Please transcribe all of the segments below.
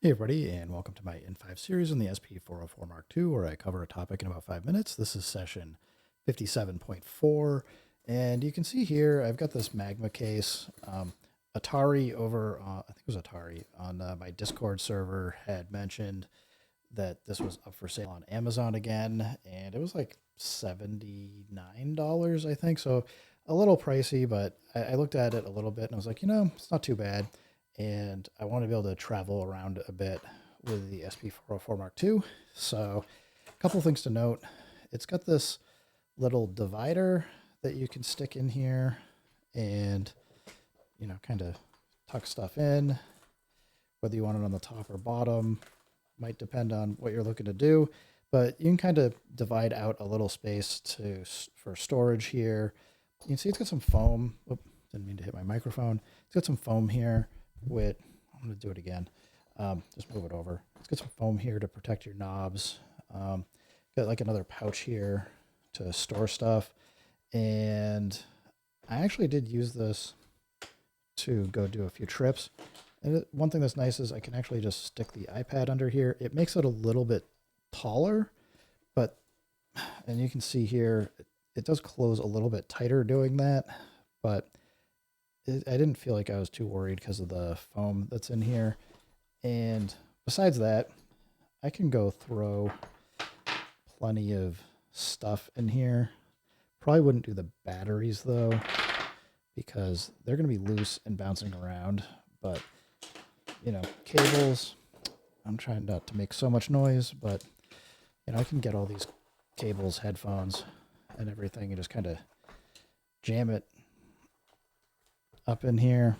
Hey everybody, and welcome to my N5 series on the SP404 Mark II, where I cover a topic in about 5 minutes. This is session 57.4, and you can see here I've got this Magma case. Atari over, I think it was Atari, on my Discord server had mentioned that this was up for sale on Amazon again, and it was like $79, I think, so a little pricey, but I looked at it a little bit and I was like, it's not too bad. And I want to be able to travel around a bit with the SP404 Mark II. So a couple things to note. It's got this little divider that you can stick in here and, kind of tuck stuff in. Whether you want it on the top or bottom might depend on what you're looking to do. But you can kind of divide out a little space for storage here. You can see it's got some foam. Oops, didn't mean to hit my microphone. It's got some foam here. I'm going to do it again. Just move it over. Let's get some foam here to protect your knobs. Got like another pouch here to store stuff. And I actually did use this to go do a few trips. And one thing that's nice is I can actually just stick the iPad under here. It makes it a little bit taller, and you can see here, it does close a little bit tighter doing that, but I didn't feel like I was too worried because of the foam that's in here. And besides that, I can go throw plenty of stuff in here. Probably wouldn't do the batteries though, because they're going to be loose and bouncing around. But, cables, I'm trying not to make so much noise, but, I can get all these cables, headphones, and everything and just kind of jam it up in here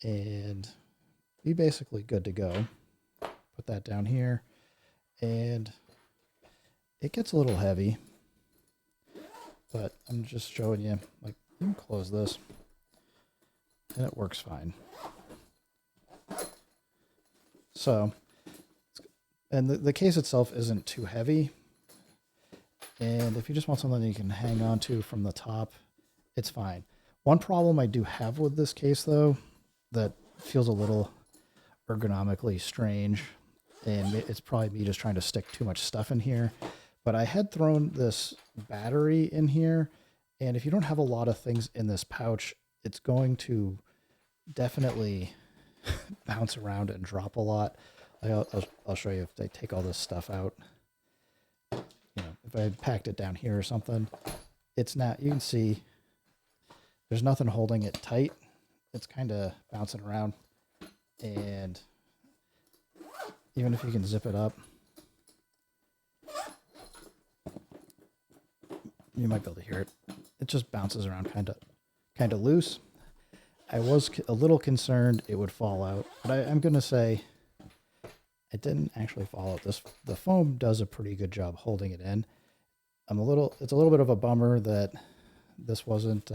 and be basically good to go. Put that down here, and it gets a little heavy, but I'm just showing you, like, you can close this and it works fine. So, and the case itself isn't too heavy, and if you just want something you can hang on to from the top, it's fine. One problem I do have with this case, though, that feels a little ergonomically strange, and it's probably me just trying to stick too much stuff in here, but I had thrown this battery in here, and if you don't have a lot of things in this pouch, it's going to definitely bounce around and drop a lot. I'll show you if they take all this stuff out. If I had packed it down here or something, it's not, you can see there's nothing holding it tight. It's kind of bouncing around. And even if you can zip it up, you might be able to hear it. It just bounces around kind of loose. I was a little concerned it would fall out, but I'm going to say it didn't actually fall out. The foam does a pretty good job holding it in. It's a little bit of a bummer that this wasn't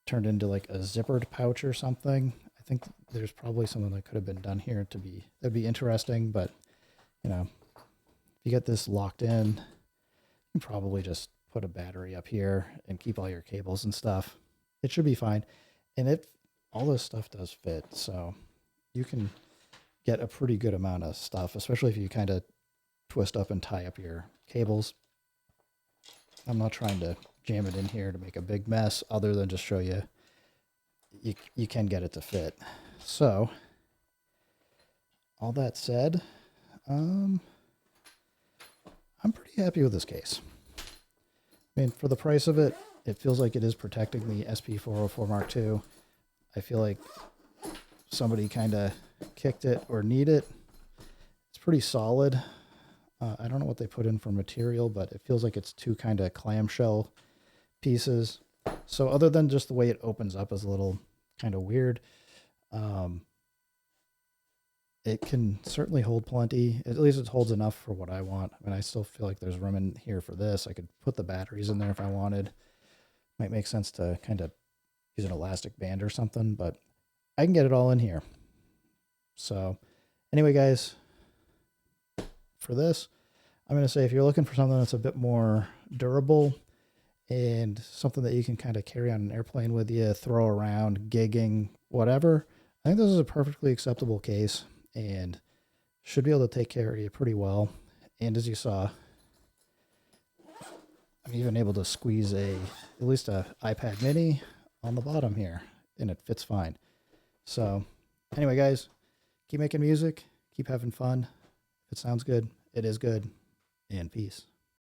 turned into like a zippered pouch or something. I think there's probably something that could have been done here that'd be interesting, but if you get this locked in, you can probably just put a battery up here and keep all your cables and stuff. It should be fine. And all this stuff does fit, so you can get a pretty good amount of stuff, especially if you kind of twist up and tie up your cables. I'm not trying to jam it in here to make a big mess, other than just show you you can get it to fit. So, all that said, I'm pretty happy with this case. I mean, for the price of it, it feels like it is protecting the SP404 Mark II. I feel like somebody kind of kicked it or kneed it. It's pretty solid. I don't know what they put in for material, but it feels like it's two kind of clamshell pieces. So other than just the way it opens up is a little kind of weird, it can certainly hold plenty. At least it holds enough for what I want. I mean, I still feel like there's room in here for this. I could put the batteries in there if I wanted. Might make sense to kind of use an elastic band or something, but I can get it all in here. So anyway, guys, for this, I'm going to say if you're looking for something that's a bit more durable and something that you can kind of carry on an airplane with you, throw around, gigging, whatever, I think this is a perfectly acceptable case and should be able to take care of you pretty well. And as you saw, I'm even able to squeeze at least a iPad mini on the bottom here, and it fits fine. So anyway, guys, keep making music, keep having fun. If it sounds good, it is good, and peace.